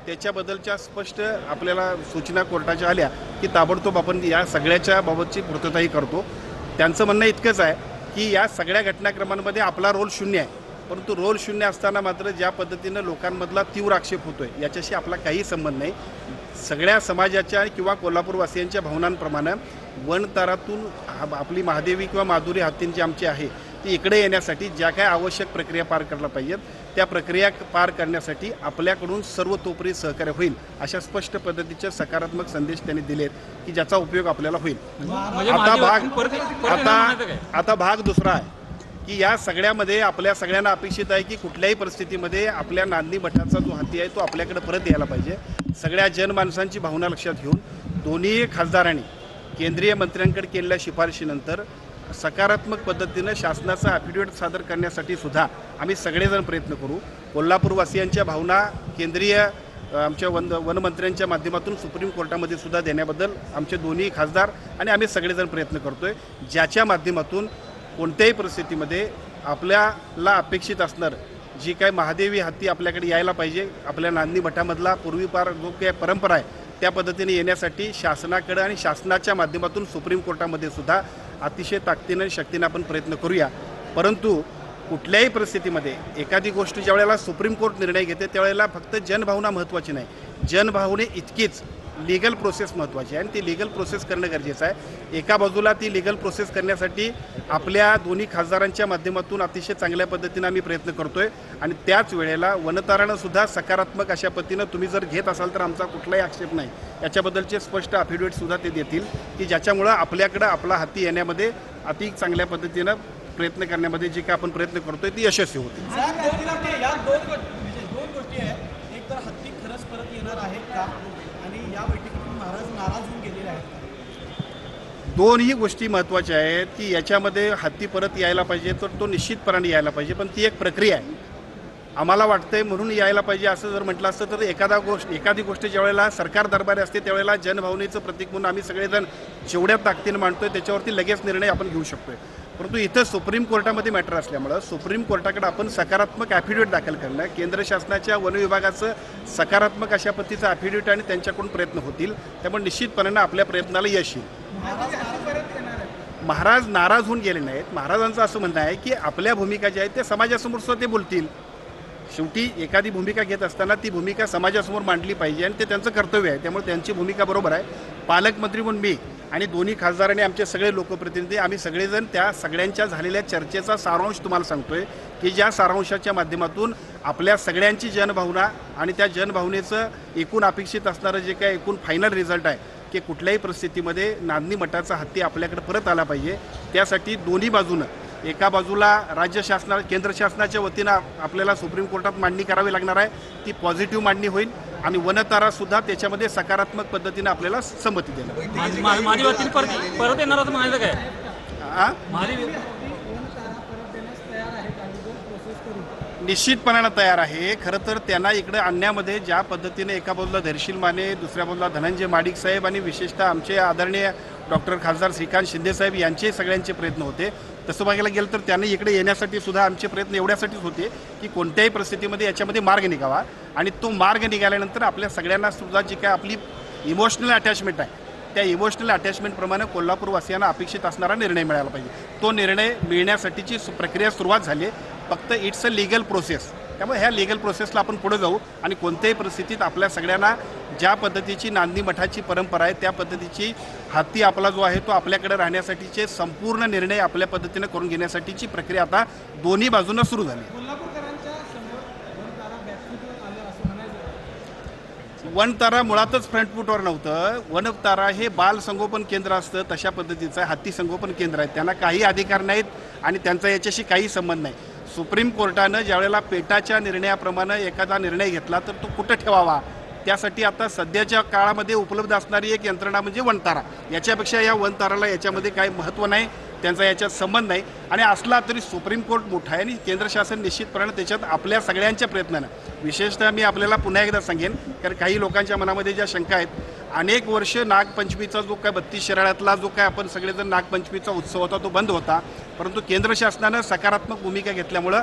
त्याच्याबद्दलच्या स्पष्ट आपल्याला सूचना कोर्टाच्या आल्या की ताबडतोब आपण या सगळ्याच्या बाबतची पूर्तताही करतो। त्यांचं म्हणणं इतकंच आहे की या सगळ्या घटनाक्रमांमध्ये आपला रोल शून्य आहे, परंतु रोल शून्य असताना मात्र ज्या पद्धतीनं लोकांमधला तीव्र आक्षेप होतोय याच्याशी आपला काही संबंध नाही। सगळ्या समाजाच्या किंवा कोल्हापूरवासियांच्या भावनांप्रमाणे वनतारातून आपली महादेवी किंवा माधुरी हत्तीं जी आमची आहे ती इकडे येण्यासाठी ज्या काय आवश्यक प्रक्रिया पार करायला पाहिजेत त्या प्रक्रिया पार करण्यासाठी आपल्याकडून सर्वतोपरी सहकार्य होईल अशा स्पष्ट पद्धतीचे सकारात्मक संदेश त्यांनी दिलेत की ज्याचा उपयोग आपल्याला होईल। आता भाग दुसरा आहे की या सगळ्यामध्ये आपल्या सगळ्यांना अपेक्षित आहे की कुठल्याही परिस्थितीमध्ये आपल्या नांदणी मठाचा जो हत्ती आहे तो आपल्याकडे परत यायला पाहिजे। सगळ्या जनमानसांची भावना लक्षात घेऊन दोन्ही खासदारांनी केंद्रीय मंत्र्यांकडे केलेल्या शिफारशीनंतर सकारात्मक पद्धतीने शासनाचा ॲफिडेविट सादर करण्यासाठी सुद्धा आम्ही सगळेजण प्रयत्न करू। कोल्हापूरवासियांच्या भावना केंद्रीय आमच्या वनमंत्र्यांच्या माध्यमातून सुप्रीम कोर्टामध्ये सुद्धा देण्याबद्दल आमचे दोन्ही खासदार आणि आम्ही सगळेजण प्रयत्न करतोय, ज्याच्या माध्यमातून कोणत्याही परिस्थितीमध्ये आपल्याला अपेक्षित असणार जी काय महादेवी हत्ती आपल्याकडे यायला पाहिजे, आपल्या नांदणी मठामधला पूर्वीपार जो काय परंपरा आहे त्या पद्धतीने येण्यासाठी शासनाकडे आणि शासनाच्या माध्यमातून सुप्रीम कोर्टामध्ये सुद्धा अतिशय ताकदीने आणि शक्तीने आपण प्रयत्न करूया। परंतु कुठल्याही परिस्थितीमध्ये एखादी गोष्ट ज्या वेळेला सुप्रीम कोर्ट निर्णय घेते त्यावेळेला फक्त जनभावना महत्त्वाची नाही, जनभावने इतकीच लीगल प्रोसेस महत्त्वाची आहे आणि ती लीगल प्रोसेस करणं गरजेचं आहे। एका बाजूला ती लीगल प्रोसेस करण्यासाठी आपल्या दोन्ही खासदारांच्या माध्यमातून अतिशय चांगल्या पद्धतीने आम्ही प्रयत्न करतोय आणि त्याच वेळेला वनतारानं सुद्धा सकारात्मक अशा पद्धतीनं तुम्ही जर घेत असाल तर आमचा कुठलाही आक्षेप नाही, याच्याबद्दलचे स्पष्ट ॲफिडेविटसुद्धा ते देतील की ज्याच्यामुळं आपल्याकडं आपला हत्ती येण्यामध्ये अति चांगल्या पद्धतीनं प्रयत्न करण्यामध्ये जे काय आपण प्रयत्न करतोय ती यशस्वी होतील। दोन गोष्टी आहेत, एक तर हत्ती खरंच परत येणार आहे का आणि या बैठकीतून महाराज नाराज होऊन गेलेले आहेत। दोनही गोष्टी महत्त्वाच्या आहेत की याच्यामध्ये हत्ती परत यायला पाहिजे तर तो निश्चितपणाने यायला पाहिजे, पण ती एक प्रक्रिया आहे। आम्हाला वाटतंय म्हणून यायला पाहिजे असं जर म्हटलं असतं तर एखादी गोष्ट ज्यावेळेला सरकार दरबारी असते त्यावेळेला जनभावनेचं प्रतीक म्हणून आम्ही सगळेजण जेवढ्या ताकदीने मांडतोय त्याच्यावरती लगेच निर्णय आपण घेऊ शकतोय, परंतु इथं सुप्रीम कोर्टामध्ये मॅटर असल्यामुळं सुप्रीम कोर्टाकडे आपण सकारात्मक ॲफिडेविट दाखल करणं, केंद्र शासनाच्या वन विभागाचं सकारात्मक अशा पद्धतीचं ॲफिडेविट आणि त्यांच्याकडून प्रयत्न होतील, त्यामुळे निश्चितपणे आपल्या प्रयत्नाला यश येईल। महाराज नाराज होऊन गेले नाहीत, महाराजांचं असं म्हणणं आहे की आपल्या भूमिका ज्या आहेत ते समाजासमोर सुद्धा ते बोलतील। शेवटी एखादी भूमिका घेत असताना ती भूमिका समाजासमोर मांडली पाहिजे आणि ते त्यांचं कर्तव्य आहे, त्यामुळे त्यांची भूमिका बरोबर आहे। पालकमंत्री म्हणून मी आणि दोन्ही खासदारांनी आमचे सगळे लोकप्रतिनिधी आम्ही सगळेजण त्या सगळ्यांच्या झालेल्या चर्चेचा सारांश तुम्हाला सांगतोय की ज्या सारांशाच्या माध्यमातून आपल्या सगळ्यांची जनभावना आणि त्या जनभावनेचं एकूण अपेक्षित असणारं जे काय एकूण फायनल रिझल्ट आहे की कुठल्याही परिस्थितीमध्ये नांदणी मठाचा हत्ती आपल्याकडे परत आला पाहिजे, त्यासाठी दोन्ही बाजूनं एका बाजूला राज्य शासना केंद्र शासनाच्या वतीनं आपल्याला सुप्रीम कोर्टात मांडणी करावी लागणार आहे, ती पॉझिटिव्ह मांडणी होईल आणि वनतारासुद्धा त्याच्यामध्ये सकारात्मक पद्धतीने आपल्याला संमती देणार। परत येणार असं म्हणायचं काय? निश्चितपणानं तयार आहे। खरं तर त्यांना इकडे आणण्यामध्ये ज्या पद्धतीने एका बाजूला धैर्यशील माने, दुसऱ्या बाजूला धनंजय माडिक साहेब आणि विशेषतः आमचे आदरणीय डॉक्टर खासदार श्रीकांत शिंदे साहेब यांचे सगळ्यांचे प्रयत्न होते, तसं बघायला गेलं तर त्यांनी इकडे येण्यासाठी सुद्धा आमचे प्रयत्न एवढ्यासाठीच होते की कोणत्याही परिस्थितीमध्ये याच्यामध्ये मार्ग निघावा आणि तो मार्ग निघाल्यानंतर आपल्या सगळ्यांना सुद्धा जी काय आपली इमोशनल अटॅचमेंट आहे त्या इमोशनल अटॅचमेंटप्रमाणे कोल्हापूरवासियांना अपेक्षित असणारा निर्णय मिळाला पाहिजे। तो निर्णय मिळण्यासाठीची प्रक्रिया सुरुवात झाली, फक्त इट्स अ लीगल प्रोसेस, त्यामुळे ह्या लीगल प्रोसेसला आपण पुढे जाऊ आणि कोणत्याही परिस्थितीत आपल्या सगळ्यांना ज्या पद्धतीची नांदणी मठाची परंपरा आहे त्या पद्धतीची हत्ती आपला जो आहे तो आपल्याकडे राहण्यासाठीचे संपूर्ण निर्णय आपल्या पद्धतीने करून घेण्यासाठीची प्रक्रिया आता दोन्ही बाजूंना सुरू झाली। वनतारा मुळातच फ्रंट फूटवर नव्हतं, वनतारा हे बाल संगोपन केंद्र असतं तशा पद्धतीचं हत्ती संगोपन केंद्र आहे, त्यांना काही अधिकार नाहीत आणि त्यांचा याच्याशी काही संबंध नाही। सुप्रीम कोर्टानं ज्यावेळेला पेटाच्या निर्णयाप्रमाणे एखादा निर्णय घेतला तर तो कुठं ठेवावा त्यासाठी आता सध्याच्या काळामध्ये उपलब्ध असणारी एक यंत्रणा म्हणजे वनतारा, याच्यापेक्षा या वनताराला याच्यामध्ये काही महत्त्व नाही, त्यांचा याच्यात संबंध नाही आणि असला तरी सुप्रीम कोर्ट मोठा आहे आणि केंद्र शासन निश्चितपणे त्याच्यात आपल्या सगळ्यांच्या प्रयत्नानं, विशेषतः मी आपल्याला पुन्हा एकदा सांगेन कारण काही लोकांच्या मनामध्ये ज्या शंका आहेत, अनेक वर्ष नागपंचमीचा जो काय 32 शिराळ्यातला जो काय आपण सगळेजण नागपंचमीचा उत्सव होता तो बंद होता, परंतु केंद्र शासनानं सकारात्मक भूमिका घेतल्यामुळं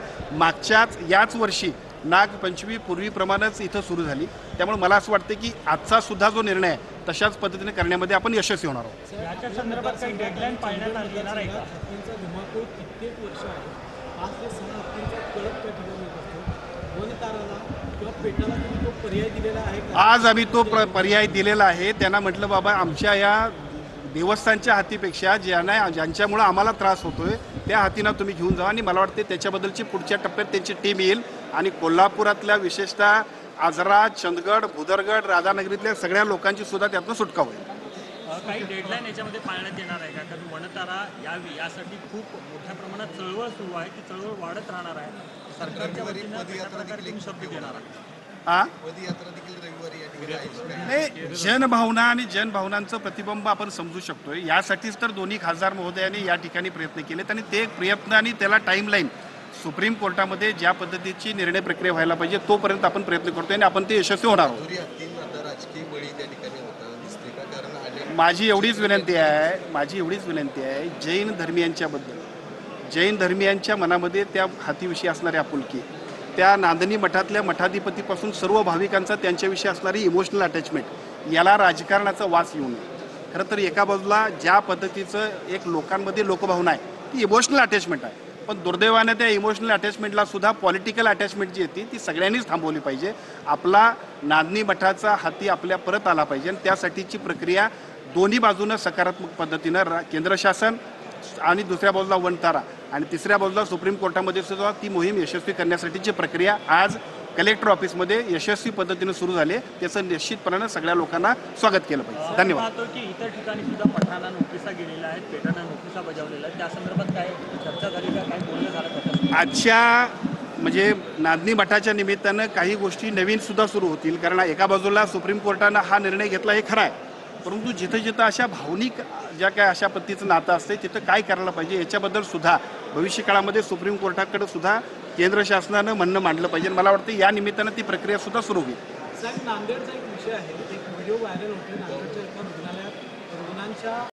याच वर्षी नागपंचमी पूर्वीप्रमाणेच इथं सुरू झाली. त्यामुळे मला असं वाटतं की आजचा सुद्धा जो निर्णय आहे तशाच पद्धतीने करण्यामध्ये आपण यशस्वी होणार आहोत. याच्या संदर्भात काही डेडलाईन पाळण्यात आली येणार आहे का? हत्तींचा धुमाकूळ कित्येक वर्ष आहे. 5 ते 6 हत्तींचा कळप त्या ठिकाणी येत असतो. वनताराला किंवा पेटाला तुम्ही तो पर्याय दिलेला आहे का? आज आम्ही तो पर्याय दिलेला आहे. त्यांना म्हटलं बाबा आमच्या या देवस्थानच्या हातीपेक्षा ज्यांच्यामुळे आम्हाला त्रास होतोय त्या हातींना तुम्ही घेऊन जा आणि मला वाटते त्याच्याबद्दलची पुढच्या टप्प्यात त्यांची टीम येईल आणि कोल्हापुरातल्या विशेषतः आजरा, चंदगड, भुदरगड, राधानगरीतल्या सगळ्या लोकांची सुद्धा त्यातनं सुटका होईल. काही डेडलाईन याच्यामध्ये पाळण्यात येणार आहे का? कारण वनतारा यावी यासाठी खूप मोठ्या प्रमाणात चळवळ सुरू आहे. ती चळवळ वाढत राहणार आहे. सरकारच्या वतीनं कशा प्रकारे तुम्ही शब्द देणार आहे? नाही, जनभावना आणि जनभावनांचं प्रतिबिंब आपण समजू शकतोय. यासाठीच तर दोन्ही खासदार महोदयांनी या ठिकाणी प्रयत्न केलेत आणि ते प्रयत्न आणि त्याला टाईमलाईन सुप्रीम कोर्टामध्ये ज्या पद्धतीची निर्णय प्रक्रिया व्हायला पाहिजे तोपर्यंत आपण प्रयत्न करतोय आणि आपण ते यशस्वी होणार आहोत. माझी एवढीच विनंती आहे जैन धर्मियांच्या मनामध्ये त्या हातीविषयी असणारी आपुलकी, त्या नांदणी मठातल्या मठाधिपतीपासून सर्व भाविकांचा त्यांच्याविषयी असणारी इमोशनल अटॅचमेंट याला राजकारणाचा वास येऊ नये. खरं तर एका बाजूला ज्या पद्धतीचं एक लोकांमध्ये लोकभावना आहे ती इमोशनल अटॅचमेंट आहे, पण दुर्दैवाने त्या इमोशनल अटॅचमेंटला सुद्धा पॉलिटिकल अटॅचमेंट जी येते ती सगळ्यांनीच थांबवली पाहिजे. आपला नांदणी मठाचा हाती आपल्या परत आला पाहिजे आणि त्यासाठीची प्रक्रिया दोन्ही बाजूनं सकारात्मक पद्धतीनं केंद्र शासन आणि दुसऱ्या बाजूला वनतारा आणि तिसऱ्या बाजूला सुप्रीम कोर्टामध्ये सुद्धा ती मोहीम यशस्वी करण्यासाठीची प्रक्रिया आज कलेक्टर ऑफिसमध्ये यशस्वी पद्धतीने सुरू झाली. त्याचं निश्चितपणानं सगळ्या लोकांना स्वागत केलं पाहिजे. धन्यवाद. पाहतो की इतर ठिकाणी सुद्धा पठाणा नोटिसा गेलेल्या आहेत, पेटांना नोटिसा बजावलेल्या आहेत. त्या संदर्भात काय चर्चा झाली का? काय बोलणं झालं का? आजच्या म्हणजे नांदणी मठाच्या निमित्तानं काही गोष्टी नवीन सुद्धा सुरू होतील. कारण एका बाजूला सुप्रीम कोर्टानं हा निर्णय घेतला हे खरं आहे, परंतु जिथं जिथं अशा भावनिक ज्या काय अशा पद्धतीचं नातं असते तिथं काय करायला पाहिजे याच्याबद्दल सुद्धा भविष्य काळामध्ये सुप्रीम कोर्टाकडे सुद्धा केंद्र शासनानं म्हणणं मांडलं पाहिजे. मला वाटतं या निमित्तानं ती प्रक्रिया सुद्धा सुरू होईल. साहेब, नांदेडचा एक विषय आहे. एक व्हिडिओ व्हायरल होते. नांदेडच्या एका रुग्णालयात रुग्णांच्या